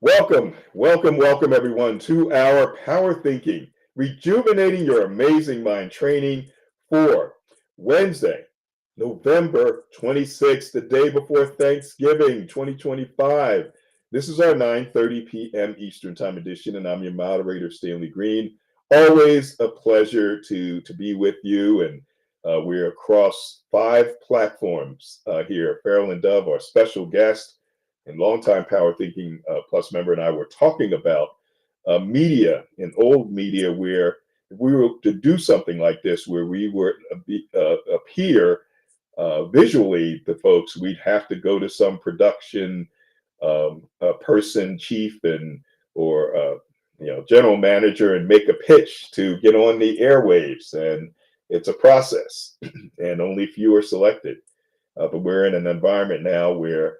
Welcome everyone to our Power Thinking, rejuvenating your amazing mind training for Wednesday, November 26th, the day before Thanksgiving 2025. This is our 9:30 p.m. Eastern Time edition, and I'm your moderator, Stanley Green. Always a pleasure to be with you, and we're across 5 platforms here. Farrell and Dove, our special guest and longtime Power Thinking Plus member, and I were talking about media and old media, where if we were to do something like this, where we were appear visually to folks, we'd have to go to some production person, chief, and or general manager, and make a pitch to get on the airwaves, and it's a process, and only few are selected. But we're in an environment now where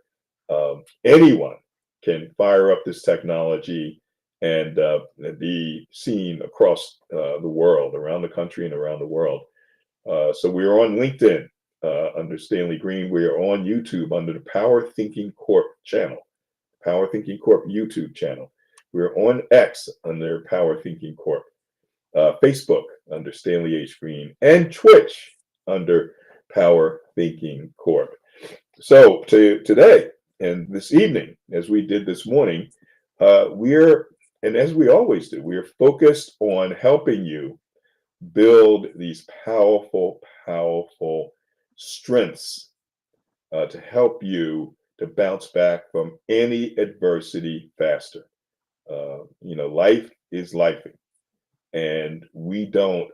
anyone can fire up this technology and be seen across the world, around the country and around the world. So we are on LinkedIn under Stanley Green. We are on YouTube under the Power Thinking Corp channel, Power Thinking Corp YouTube channel. We're on X under Power Thinking Corp, Facebook under Stanley H. Green, and Twitch under Power Thinking Corp. So today and this evening, as we did this morning, and as we always do, we are focused on helping you build these powerful strengths to help you to bounce back from any adversity faster. Life is life, and we don't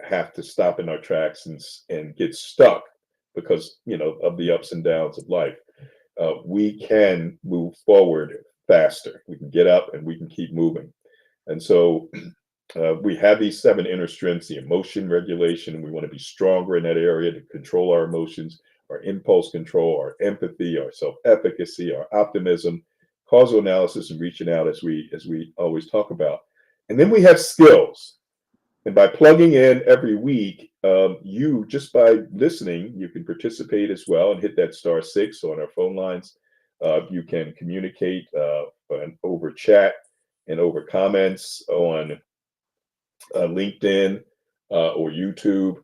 have to stop in our tracks and get stuck because of the ups and downs of life. We can move forward faster. We can get up and we can keep moving. And so we have these 7 inner strengths: the emotion regulation, and we want to be stronger in that area to control our emotions, our impulse control, our empathy, our self-efficacy, our optimism, causal analysis, and reaching out, as we always talk about. And then we have skills. And by plugging in every week, you, just by listening, you can participate as well and hit that *6 on our phone lines. You can communicate over chat and over comments on LinkedIn or YouTube.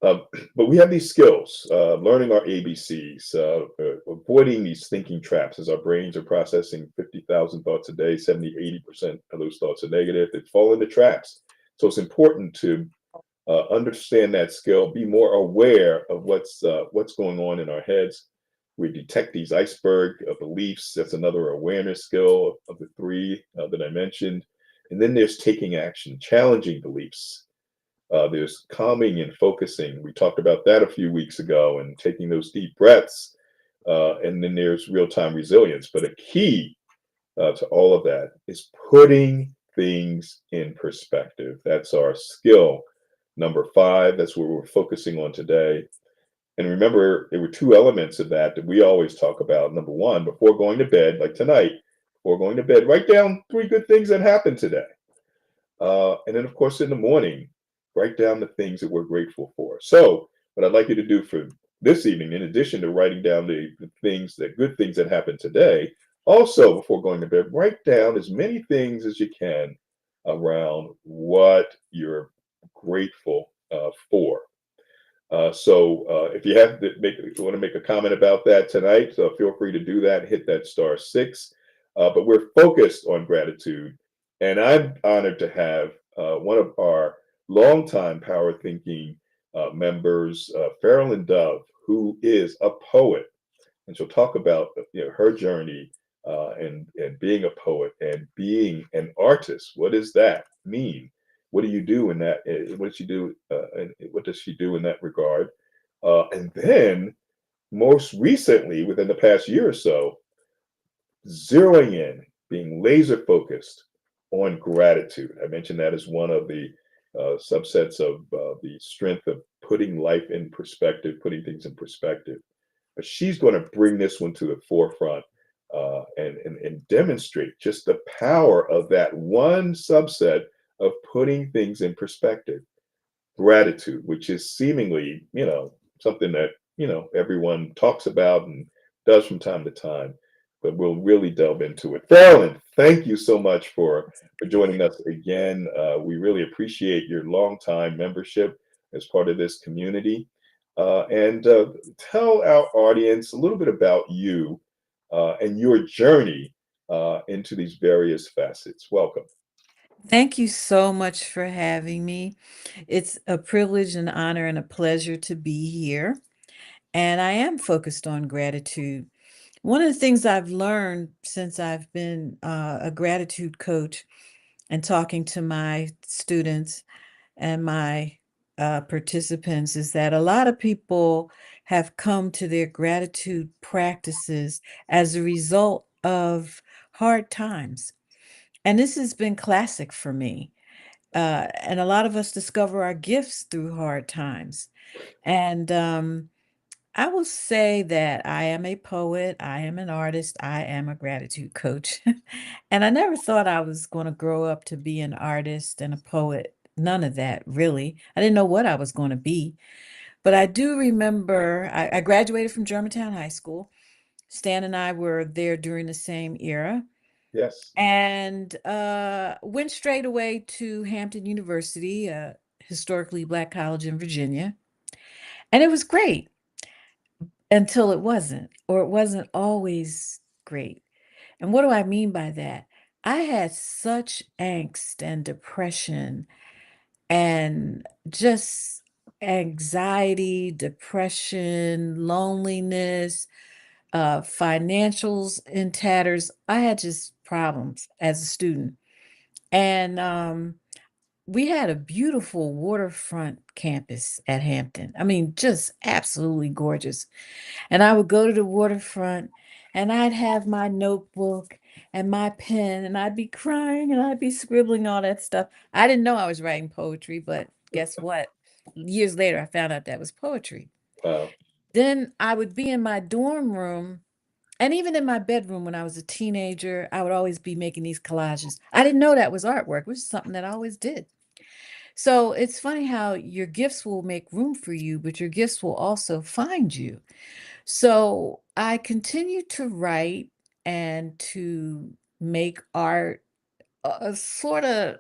But we have these skills, learning our ABCs, avoiding these thinking traps, as our brains are processing 50,000 thoughts a day. 70–80% of those thoughts are negative. They fall into traps. So it's important to understand that skill, be more aware of what's going on in our heads. We detect these iceberg beliefs. That's another awareness skill of the 3 that I mentioned. And then there's taking action, challenging beliefs. There's calming and focusing. We talked about that a few weeks ago, and taking those deep breaths. And then there's real-time resilience. But a key to all of that is putting things in perspective. That's our skill number 5. That's what we're focusing on today. And remember, there were 2 elements of that we always talk about. Number 1, before going to bed, like tonight, before going to bed, write down 3 good things that happened today. And then, of course, in the morning, write down the things that we're grateful for. So what I'd like you to do for this evening, in addition to writing down the good things that happened today, also, before going to bed, write down as many things as you can around what you're grateful for. So if you want to make a comment about that tonight, so feel free to do that. Hit that *6. But we're focused on gratitude, and I'm honored to have one of our longtime Power Thinking members, Farrell and Dove, who is a poet, and she'll talk about her journey and being a poet and being an artist. What does that mean? What do you do in that? What does she do? And what does she do in that regard? And then, most recently, within the past year or so, zeroing in, being laser focused on gratitude. I mentioned that as one of the subsets of the strength of putting life in perspective, putting things in perspective. But she's going to bring this one to the forefront and demonstrate just the power of that one subset of putting things in perspective. Gratitude, which is seemingly, something that, everyone talks about and does from time to time. but we'll really delve into it. Farrellyn, thank you so much for joining us again. We really appreciate your longtime membership as part of this community. And tell our audience a little bit about you and your journey into these various facets. Welcome. Thank you so much for having me. It's a privilege, an honor, and a pleasure to be here. And I am focused on gratitude. One of the things I've learned since I've been a gratitude coach and talking to my students and my participants is that a lot of people have come to their gratitude practices as a result of hard times. And this has been classic for me. And a lot of us discover our gifts through hard times. And I will say that I am a poet, I am an artist, I am a gratitude coach. And I never thought I was going to grow up to be an artist and a poet. None of that, really. I didn't know what I was going to be. But I do remember I graduated from Germantown High School. Stan and I were there during the same era Yes. and went straight away to Hampton University, a historically black college in Virginia. And it was great until it wasn't, or it wasn't always great. And what do I mean by that? I had such angst and depression and just anxiety, depression, loneliness, financials in tatters. I had just problems as a student. And we had a beautiful waterfront campus at Hampton. I mean, just absolutely gorgeous. And I would go to the waterfront and I'd have my notebook and my pen and I'd be crying and I'd be scribbling all that stuff. I didn't know I was writing poetry, but guess what? Years later, I found out that was poetry. Wow. Then I would be in my dorm room and even in my bedroom when I was a teenager, I would always be making these collages. I didn't know that was artwork, which is something that I always did. So it's funny how your gifts will make room for you, but your gifts will also find you. So I continue to write and to make art sort of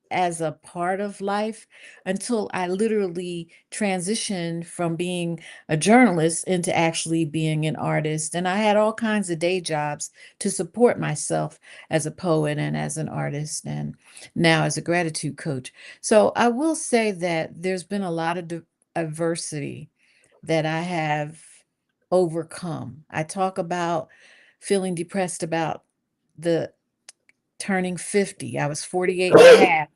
as a part of life until I literally transitioned from being a journalist into actually being an artist. And I had all kinds of day jobs to support myself as a poet and as an artist, and now as a gratitude coach. So I will say that there's been a lot of adversity that I have overcome. I talk about feeling depressed about the turning 50. I was 48 and a half,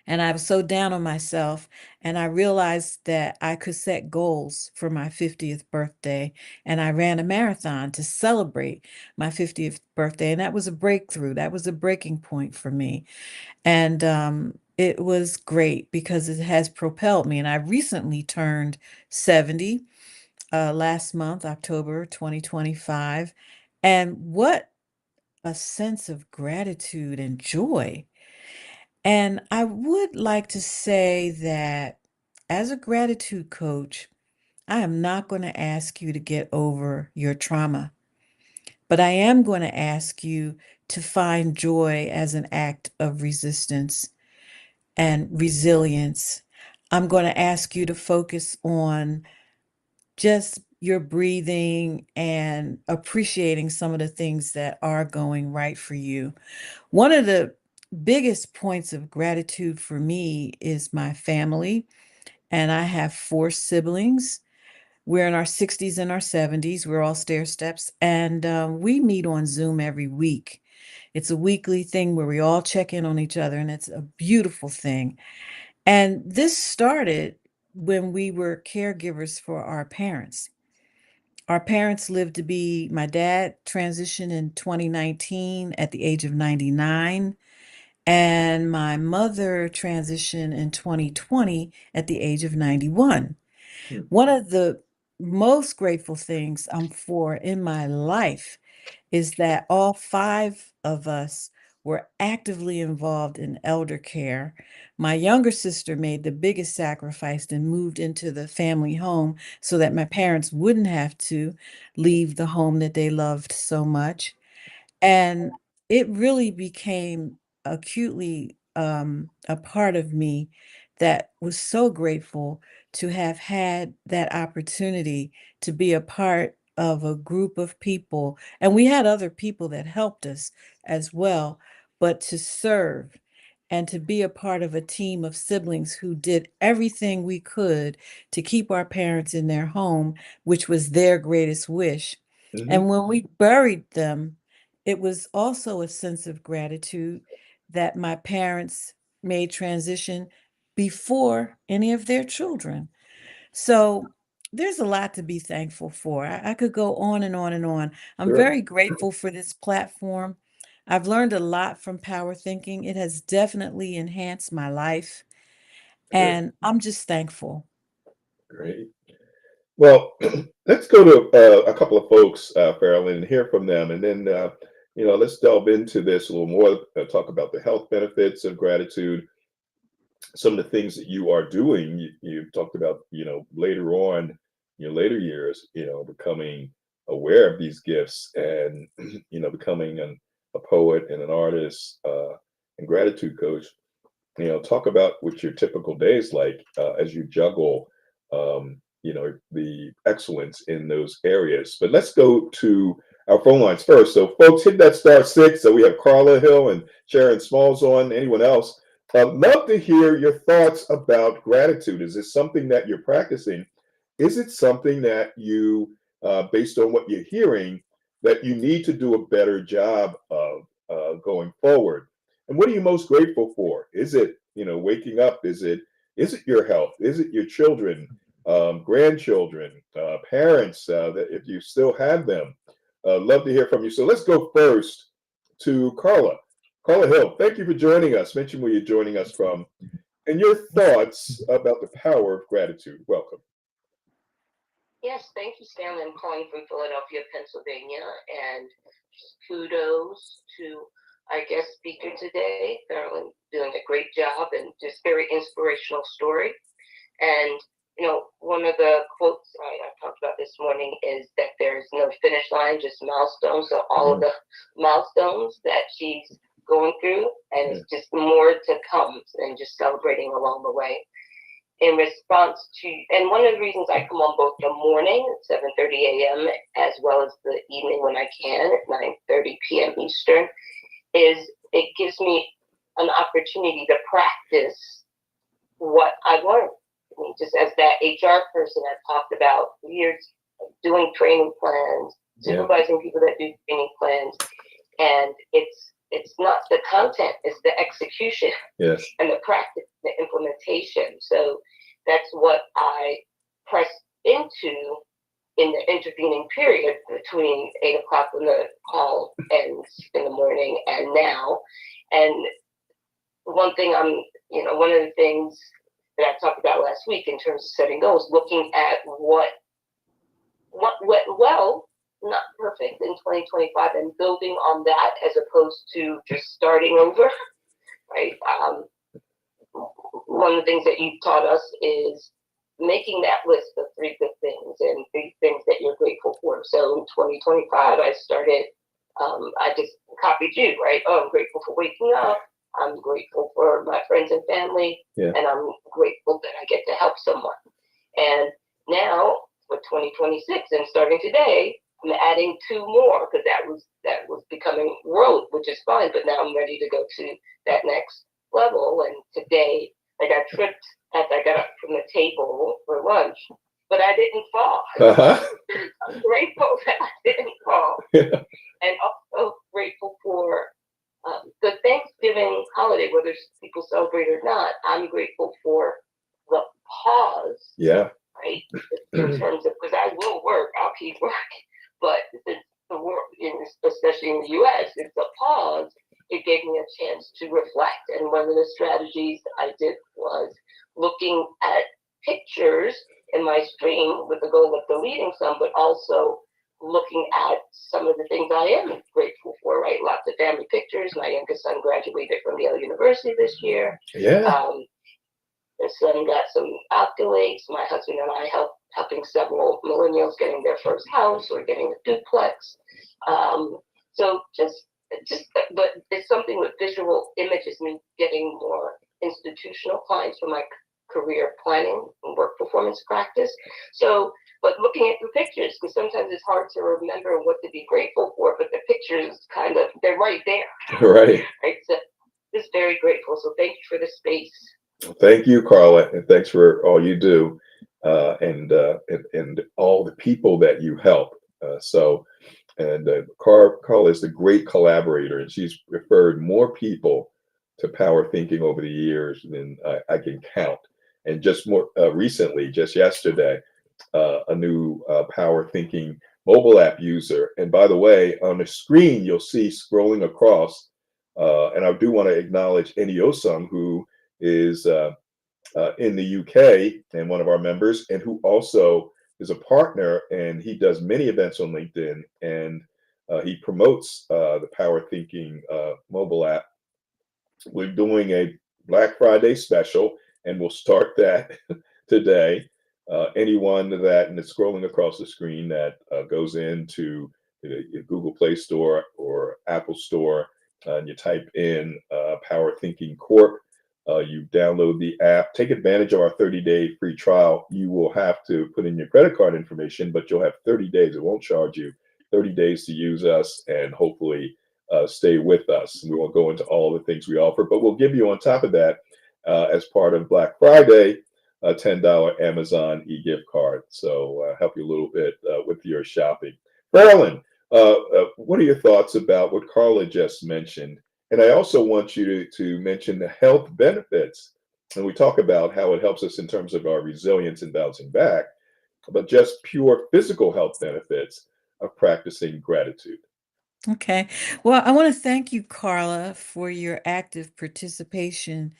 and I was so down on myself. And I realized that I could set goals for my 50th birthday. And I ran a marathon to celebrate my 50th birthday. And that was a breakthrough. That was a breaking point for me. And it was great because it has propelled me. And I recently turned 70 last month, October 2025. And what a sense of gratitude and joy. And I would like to say that as a gratitude coach, I am not going to ask you to get over your trauma, but I am going to ask you to find joy as an act of resistance and resilience. I'm going to ask you to focus on just your breathing and appreciating some of the things that are going right for you. One of the biggest points of gratitude for me is my family, and I have four siblings. We're in our 60s and our 70s. We're all stair steps, and we meet on Zoom every week. It's a weekly thing where we all check in on each other, and it's a beautiful thing. And this started when we were caregivers for our parents. Our parents lived to be, my dad transitioned in 2019 at the age of 99, and my mother transitioned in 2020 at the age of 91. Hmm. One of the most grateful things I'm for in my life is that all five of us were actively involved in elder care. My younger sister made the biggest sacrifice and moved into the family home so that my parents wouldn't have to leave the home that they loved so much. And it really became acutely a part of me that was so grateful to have had that opportunity to be a part of a group of people. And we had other people that helped us as well, but to serve and to be a part of a team of siblings who did everything we could to keep our parents in their home, which was their greatest wish. Hmm. And when we buried them, it was also a sense of gratitude that my parents made transition before any of their children. So there's a lot to be thankful for. I could go on and on and on. I'm Sure. very grateful for this platform. I've learned a lot from Power Thinking. It has definitely enhanced my life, Good. and I'm just thankful. Great. Well, let's go to a couple of folks, Farrell, and hear from them, and then let's delve into this a little more. Talk about the health benefits of gratitude, some of the things that you are doing. You talked about, later on, in your later years, becoming aware of these gifts and, becoming a poet and an artist and gratitude coach. Talk about what your typical days like as you juggle, the excellence in those areas. But let's go to our phone lines first. So, folks, hit that *6. So we have Carla Hill and Sharon Smalls on. Anyone else? Love to hear your thoughts about gratitude. Is this something that you're practicing? Is it something that you, based on what you're hearing, that you need to do a better job of going forward? And what are you most grateful for? Is it, waking up? Is it your health? Is it your children, grandchildren, parents, that if you still have them? Love to hear from you. So let's go first to Carla. Carla Hill, thank you for joining us. Mention where you're joining us from and your thoughts about the power of gratitude. Welcome. Yes, thank you, Stanley. I'm calling from Philadelphia, Pennsylvania, and kudos to our guest speaker today, Carolyn, doing a great job and just very inspirational story. And one of the quotes I talked about this morning is that there's no finish line, just milestones. So all of the milestones that she's going through, and it's just more to come, and just celebrating along the way. In response to, and one of the reasons I come on both the morning at 7:30 a.m. as well as the evening when I can at 9:30 p.m. Eastern is it gives me an opportunity to practice what I've learned. I mean, just as that HR person I've talked about years doing training plans, supervising people that do training plans, and it's not the content, it's the execution. Yes. And the practice, the implementation. So that's what I press into in the intervening period between 8 o'clock when the call ends in the morning and now. And one thing one of the things that I talked about last week in terms of setting goals, looking at what went well, not perfect in 2025, and building on that as opposed to just starting over, right? One of the things that you taught us is making that list of 3 good things and 3 things that you're grateful for. So in 2025, I started, I just copied you, right? Oh, I'm grateful for waking up. I'm grateful for my friends and family. Yeah. And I'm grateful that I get to help someone. And now for 2026 and starting today, I'm adding 2 more because that was becoming rote, which is fine. But now I'm ready to go to that next level. And today I got tripped as I got up from the table for lunch, but I didn't fall. I'm grateful that I didn't fall. Yeah. And also grateful for the Thanksgiving holiday, whether people celebrate or not. I'm grateful for the pause. Yeah. Right? In terms of, because I will work, I'll keep working, but the work, especially in the US, it's a pause. It gave me a chance to reflect. And one of the strategies I did was looking at pictures in my stream with the goal of deleting some, but also looking at some of the things I am grateful for. for, right? Lots of family pictures. My youngest son graduated from Yale University this year. Yeah. The son got some accolades. My husband and I helping several millennials getting their first house or getting a duplex. So but it's something with visual images, me getting more institutional clients for my career planning and work performance practice. So, but looking at the pictures, because sometimes it's hard to remember what to be grateful for, but the pictures they're right there. Right. Right. So just very grateful. So thank you for the space. Thank you, Carla, and thanks for all you do, and all the people that you help. Carla is a great collaborator, and she's referred more people to Power Thinking over the years than I can count. And just more recently, just yesterday, a new Power Thinking mobile app user. And by the way, on the screen, you'll see scrolling across, and I do want to acknowledge Eniosung, who is in the UK and one of our members, and who also is a partner, and he does many events on LinkedIn, and he promotes the Power Thinking mobile app. We're doing a Black Friday special, and we'll start that today. Anyone that, and it's scrolling across the screen, that goes into the Google Play Store or Apple Store, and you type in PowerThinking Corp. You download the app, take advantage of our 30-day free trial. You will have to put in your credit card information, but you'll have 30 days. It won't charge you 30 days to use us, and hopefully stay with us. We won't go into all the things we offer, but we'll give you on top of that, as part of Black Friday, a $10 Amazon e-gift card. So help you a little bit with your shopping. Marilyn, what are your thoughts about what Carla just mentioned? And I also want you to mention the health benefits. And we talk about how it helps us in terms of our resilience and bouncing back, but just pure physical health benefits of practicing gratitude. Okay. Well, I want to thank you, Carla, for your active participation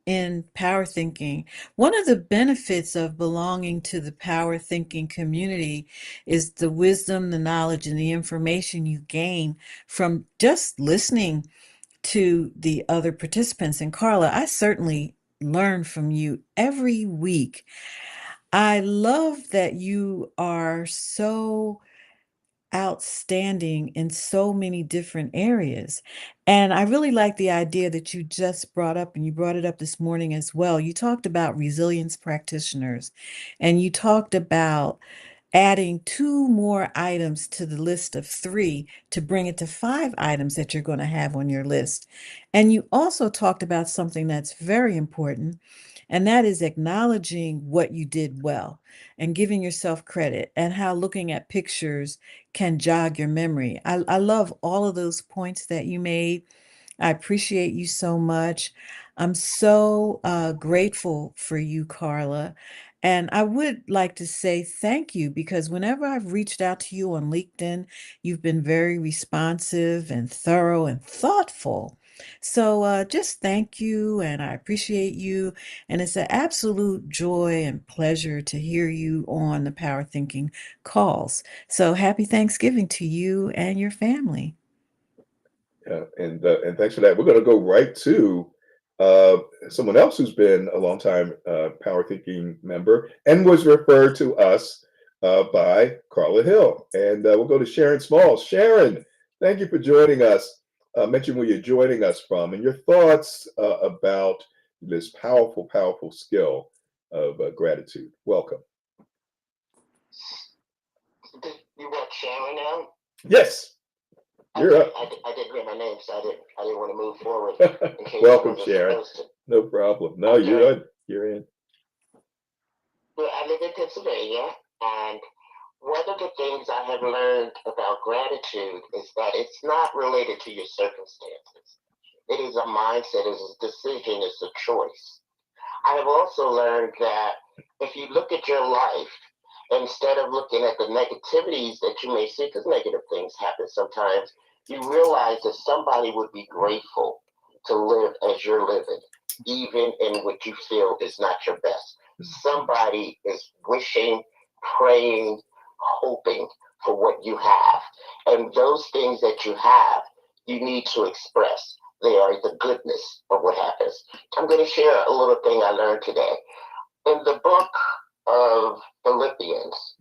in power thinking. One of the benefits of belonging to the power thinking community is the wisdom, the knowledge, and the information you gain from just listening to the other participants. And Carla, I certainly learn from you every week. I love that you are so outstanding in so many different areas. And I really like the idea that you just brought up, and you brought it up this morning as well. You talked about resilience practitioners, and you talked about adding 2 more items to the list of 3 to bring it to 5 items that you're going to have on your list. And you also talked about something that's very important, and that is acknowledging what you did well and giving yourself credit, and how looking at pictures can jog your memory. I love all of those points that you made. I appreciate you so much. I'm so grateful for you, Carla. And I would like to say thank you, because whenever I've reached out to you on LinkedIn, you've been very responsive and thorough and thoughtful. So just thank you, and I appreciate you. And it's an absolute joy and pleasure to hear you on the Power Thinking calls. So happy Thanksgiving to you and your family. Yeah, and thanks for that. We're going to go right to uh, someone else who's been a long time Power Thinking member and was referred to us by Carla Hill. And we'll go to Sharon Smalls. Sharon, thank you for joining us. Mention where you're joining us from and your thoughts about this powerful, powerful skill of gratitude. Welcome. You want Sharon now? Yes, you're up. I didn't hear my name, so I didn't want to move forward in case Welcome, I wasn't Sharon. supposed to. No problem. No, Okay. you're in. You're in. Well, I live in Pennsylvania, and one of the things I have learned about gratitude is that it's not related to your circumstances. It is a mindset, it's a decision, it's a choice. I have also learned that if you look at your life, instead of looking at the negativities that you may see, because negative things happen sometimes, you realize that somebody would be grateful to live as you're living, even in what you feel is not your best. Somebody is wishing, praying, hoping for what you have. And those things that you have, you need to express. They are the goodness of what happens. I'm going to share a little thing I learned today. In the book of Philippians,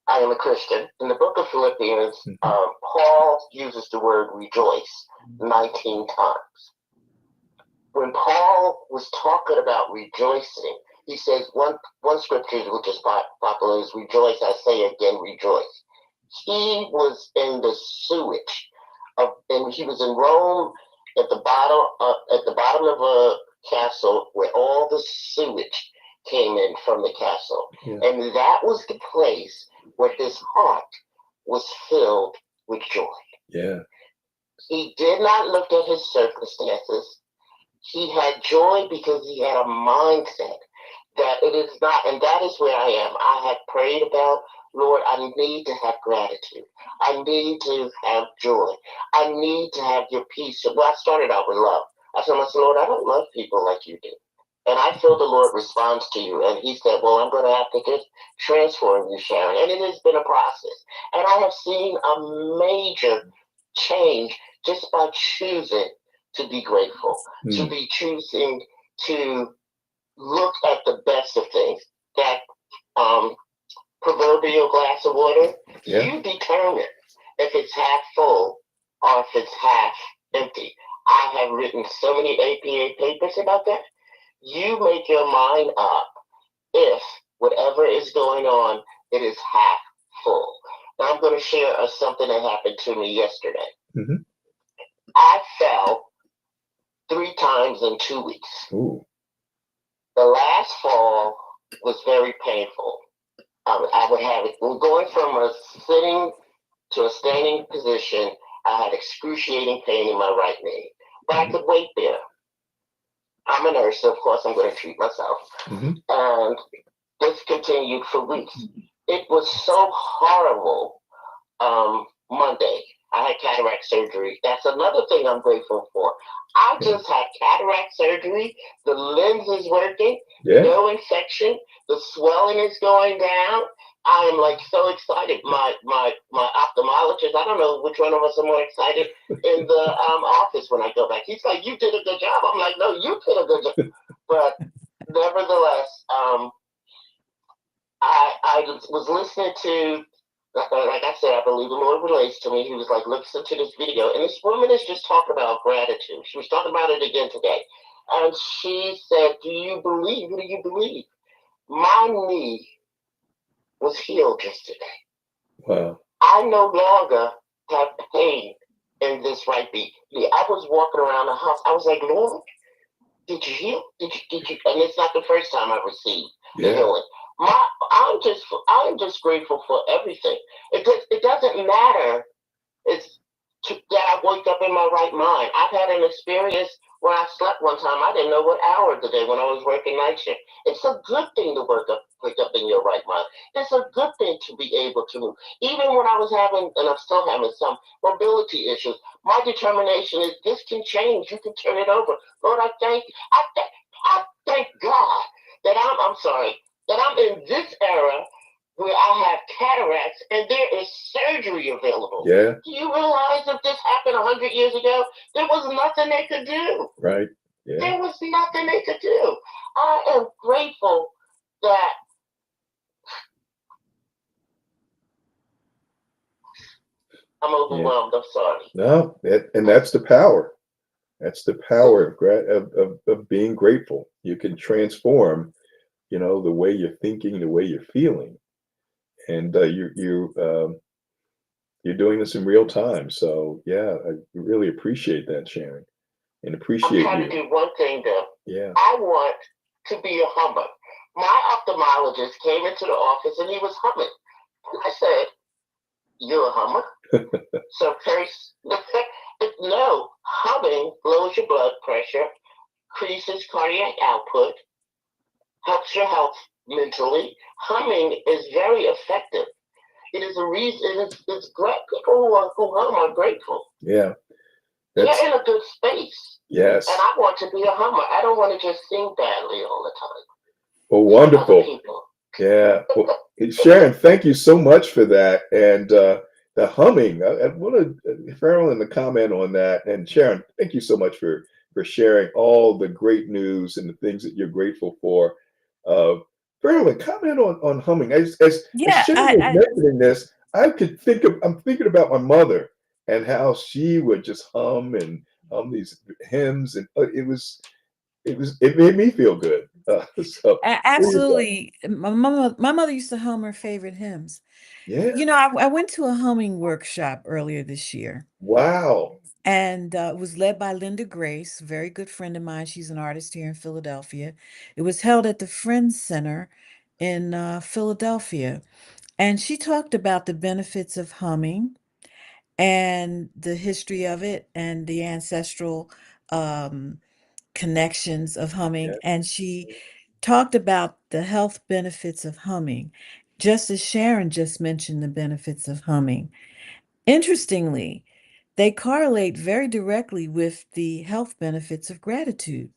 I am a Christian. In the book of Philippians, Paul uses the word rejoice 19 times. When Paul was talking about rejoicing, he says one scripture which is popular is rejoice, I say again, rejoice. He was in the sewage and he was in Rome at the bottom of a castle where all the sewage came in from the castle. Yeah. And that was the place where his heart was filled with joy. Yeah. He did not look at his circumstances. He had joy because he had a mindset that it is not, and that is where I am. I have prayed about, Lord, I need to have gratitude. I need to have joy. I need to have your peace. Well, I started out with love. I said, Lord, I don't love people like you do. And I feel the Lord responds to you. And he said, well, I'm going to have to just transform you, Sharon. And it has been a process. And I have seen a major change just by choosing to be grateful, to be choosing to look at the best of things. That proverbial glass of water, you determine if it's half full or if it's half empty. I have written so many APA papers about that. You make your mind up if whatever is going on, it is half full. Now I'm going to share something that happened to me yesterday. I fell 3 times in 2 weeks. Ooh. The last fall was very painful. I would have it going from a sitting to a standing position. I had excruciating pain in my right knee, but I could wait there. I'm a nurse, so of course I'm going to treat myself. And this continued for weeks. It was so horrible. Monday, I had cataract surgery. That's another thing I'm grateful for. I just had cataract surgery. The lens is working. No infection. The swelling is going down. I am like so excited. My ophthalmologist, I don't know which one of us are more excited in the office when I go back. He's like, you did a good job. I'm like, no, you did a good job. But nevertheless, I was listening to, like I said, I believe the Lord relates to me. He was like, listen to this video. And this woman is just talking about gratitude. She was talking about it again today. And she said, do you believe? What do you believe? My knee was healed yesterday. Wow. I no longer have pain in this right knee. I was walking around the house. I was like, Lord, did you heal? Did you? And it's not the first time I've received the healing. I'm just grateful for everything. It doesn't matter. It's that I woke up in my right mind. I've had an experience where I slept one time. I didn't know what hour of the day when I was working night shift. It's a good thing to wake up in your right mind. It's a good thing to be able to move. Even when I was having, and I'm still having some mobility issues, my determination is this can change. You can turn it over. Lord, I thank God that that I'm in this era where I have cataracts and there is surgery available. Yeah. Do you realize if this happened 100 years ago, there was nothing they could do. Right. Yeah. There was nothing they could do. I am grateful that I'm overwhelmed. I'm sorry. No, and that's the power. That's the power of being grateful. You can transform, the way you're thinking, the way you're feeling. And you're doing this in real time. So yeah, I really appreciate that, Sharon, and appreciate you. I'm trying to do one thing though. Yeah. I want to be a hummer. My ophthalmologist came into the office and he was humming. And I said, you're a hummer? So first, no, humming lowers your blood pressure, increases cardiac output, helps your health mentally. Humming is very effective. It is a reason. It's great. People who hum are grateful. Yeah, they're in a good space. Yes, and I want to be a hummer. I don't want to just sing badly all the time. Well, wonderful. Yeah. Well, Sharon, thank you so much for that. And the humming. I want to, Farrell, to comment on that. And Sharon, thank you so much for sharing all the great news and the things that you're grateful for. Uh, Farrell, comment on humming. As Yeah, Sharon was mentioning this, I'm thinking about my mother and how she would just hum and hum these hymns, and it made me feel good. So there you go. absolutely. My mother used to hum her favorite hymns. Yeah. You know, I went to a humming workshop earlier this year, Wow. and it was led by Linda Grace, a very good friend of mine. She's an artist here in Philadelphia. It was held at the Friends Center in Philadelphia, and she talked about the benefits of humming and the history of it and the ancestral um, connections of humming. Yeah. And she talked about the health benefits of humming, just as Sharon just mentioned the benefits of humming. Interestingly, they correlate very directly with the health benefits of gratitude.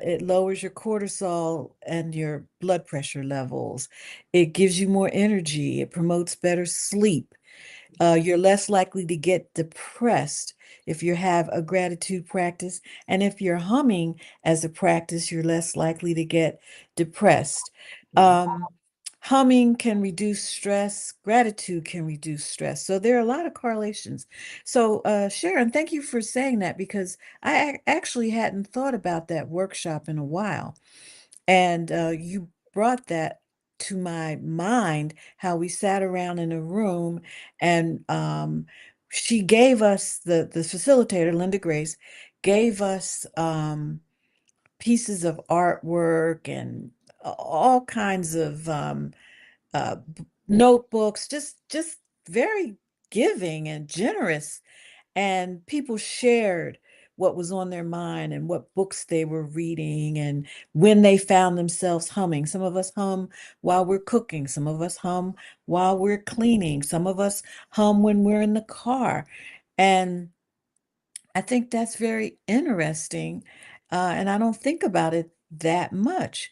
It lowers your cortisol and your blood pressure levels. It gives you more energy. It promotes better sleep. You're less likely to get depressed if you have a gratitude practice. And if you're humming as a practice, you're less likely to get depressed. Mhm. Um, Humming can reduce stress, gratitude can reduce stress. So there are a lot of correlations. So, Sharon, thank you for saying that because I actually hadn't thought about that workshop in a while. And you brought that to my mind, how we sat around in a room and she gave us, the facilitator, Linda Grace, gave us pieces of artwork and all kinds of notebooks, just very giving and generous, and people shared what was on their mind and what books they were reading and when they found themselves humming. Some of us hum while we're cooking, some of us hum while we're cleaning, some of us hum when we're in the car. And I think that's very interesting. And I don't think about it that much.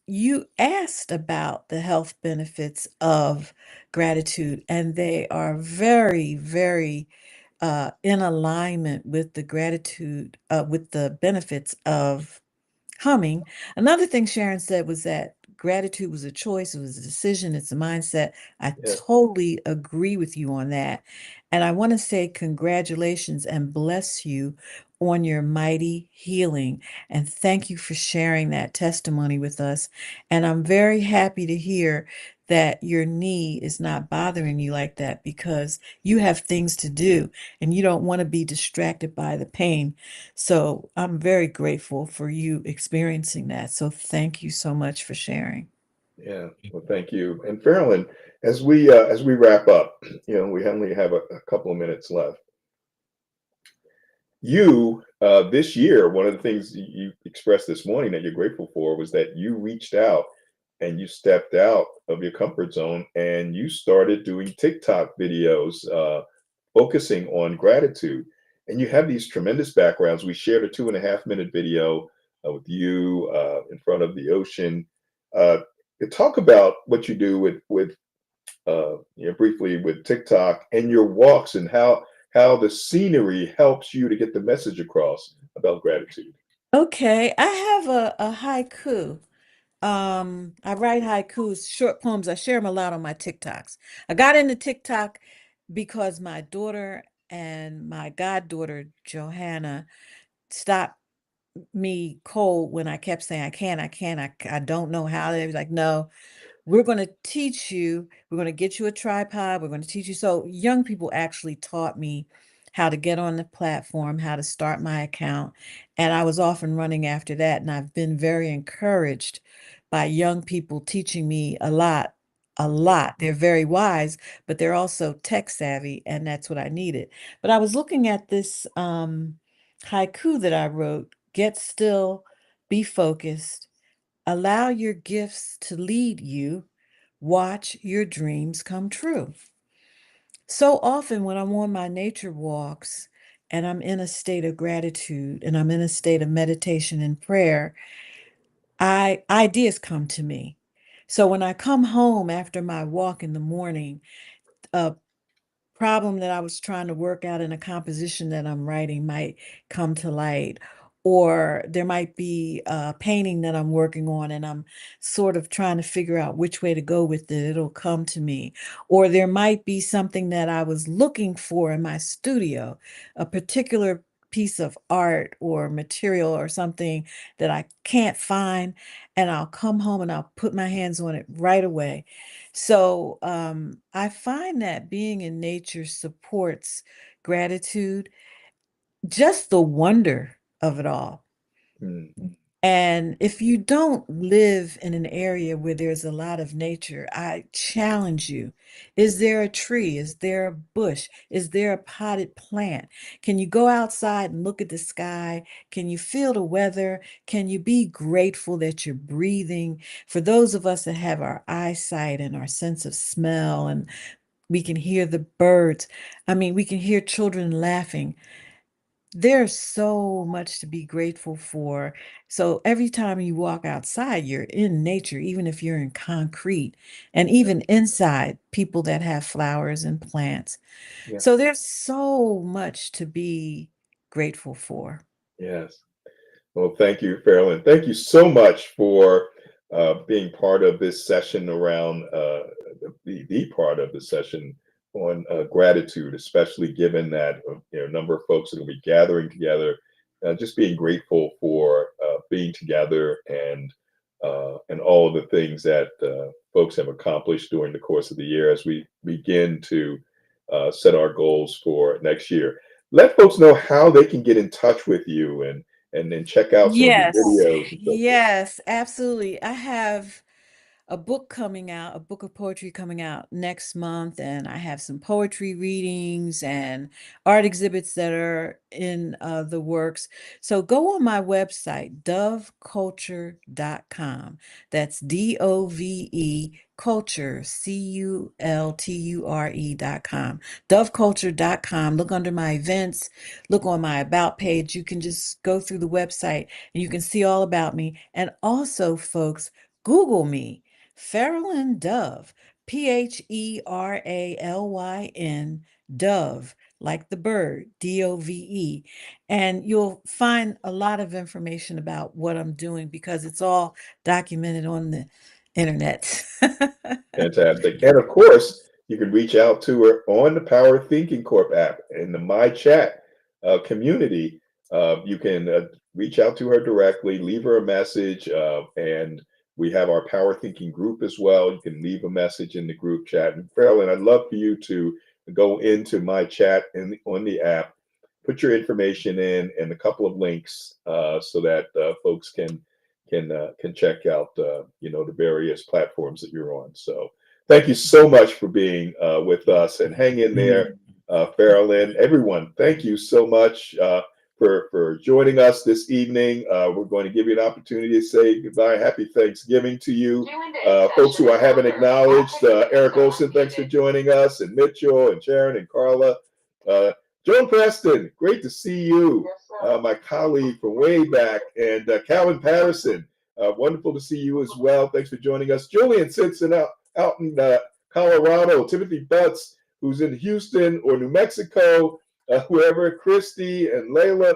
You asked about the health benefits of gratitude, and they are very, very in alignment with the gratitude, with the benefits of humming. Another thing Sharon said was that gratitude was a choice, it was a decision, it's a mindset. I Yeah. totally agree with you on that. And I want to say congratulations and bless you on your mighty healing. And thank you for sharing that testimony with us. And I'm very happy to hear that your knee is not bothering you like that because you have things to do and you don't want to be distracted by the pain. So I'm very grateful for you experiencing that. So thank you so much for sharing. Yeah. Well, thank you. And Farrell, as we wrap up, we only have a couple of minutes left. You this year, one of the things you expressed this morning that you're grateful for was that you reached out and you stepped out of your comfort zone and you started doing TikTok videos focusing on gratitude. And you have these tremendous backgrounds. We shared a 2.5 minute video with you in front of the ocean. Uh, Talk about what you do with briefly with TikTok and your walks and how the scenery helps you to get the message across about gratitude. Okay, I have a haiku. I write haikus, short poems. I share them a lot on my TikToks. I got into TikTok because my daughter and my goddaughter, Johanna, stopped me cold when I kept saying, I don't know how. They was like, no, we're going to teach you, we're going to get you a tripod, we're going to teach you. So young people actually taught me how to get on the platform, how to start my account. And I was off and running after that. And I've been very encouraged by young people teaching me a lot. A lot. They're very wise, but they're also tech savvy, and that's what I needed. But I was looking at this haiku that I wrote. Get still, be focused, allow your gifts to lead you. Watch your dreams come true. So often, when I'm on my nature walks and I'm in a state of gratitude and I'm in a state of meditation and prayer, ideas come to me. So when I come home after my walk in the morning, a problem that I was trying to work out in a composition that I'm writing might come to light, or there might be a painting that I'm working on and I'm sort of trying to figure out which way to go with it. It'll come to me. Or there might be something that I was looking for in my studio, a particular piece of art or material or something that I can't find, and I'll come home and I'll put my hands on it right away. So I find that being in nature supports gratitude, just the wonder of it all. Mm. And if you don't live in an area where there's a lot of nature, I challenge you. Is there a tree? Is there a bush? Is there a potted plant? Can you go outside and look at the sky? Can you feel the weather? Can you be grateful that you're breathing? For those of us that have our eyesight and our sense of smell, and we can hear the birds. I mean, we can hear children laughing. There's so much to be grateful for. So every time you walk outside, you're in nature, even if you're in concrete, and even inside, people that have flowers and plants. Yeah. So there's so much to be grateful for. Yes. Well, thank you, Farrell. Thank you so much for being part of this session around the part of the session on gratitude, especially given that a number of folks are going to be gathering together, just being grateful for being together and all of the things that folks have accomplished during the course of the year as we begin to set our goals for next year. Let folks know how they can get in touch with you and then check out some of your Yes, videos and so forth. yes, absolutely. I have a book coming out, a book of poetry coming out next month, and I have some poetry readings and art exhibits that are in the works. So go on my website, doveculture.com. That's DOVE culture, CULTURE.com. Doveculture.com. Look under my events, look on my about page. You can just go through the website and you can see all about me. And also, folks, Google me. Farrellyn Dove, Pheralyn, Dove, like the bird, Dove. And you'll find a lot of information about what I'm doing because it's all documented on the internet. Fantastic. And of course, you can reach out to her on the Power Thinking Corp app in the My Chat community. You can reach out to her directly, leave her a message, and we have our Power Thinking group as well. You can leave a message in the group chat. And Farrell, I'd love for you to go into My Chat on the app, put your information in and a couple of links so that folks can check out the various platforms that you're on. So thank you so much for being with us and hang in there, Farrell. Everyone, thank you so much for joining us this evening. We're going to give you an opportunity to say goodbye. Happy Thanksgiving to you. Folks who I haven't acknowledged, Eric Olson, thanks for joining us, and Mitchell and Sharon and Carla. Joan Preston, great to see you, my colleague from way back, and Calvin Patterson, wonderful to see you as well. Thanks for joining us. Julian Simpson out in Colorado, Timothy Butts, who's in Houston or New Mexico, whoever, Christy and Layla,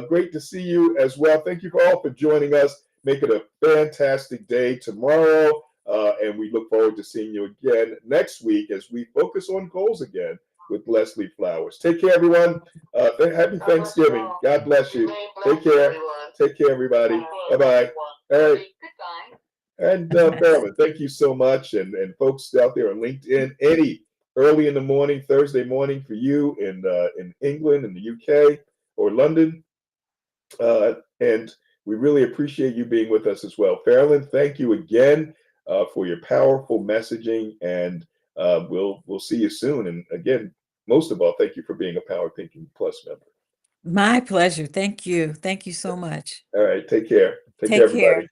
great to see you as well. Thank you all for joining us. Make it a fantastic day tomorrow, and we look forward to seeing you again next week as we focus on goals again with Leslie Flowers. Take care, everyone. Happy Thanksgiving. God bless you. Take care. Take care, everybody. Bye-bye. All right. And Farrell, thank you so much. And folks out there on LinkedIn, Eddie, early in the morning, Thursday morning for you in England, in the UK, or London. And we really appreciate you being with us as well. Farrell, thank you again for your powerful messaging, and we'll see you soon. And again, most of all, thank you for being a Power Thinking Plus member. My pleasure. Thank you. Thank you so much. All right. Take care. Take care, Take everybody. care.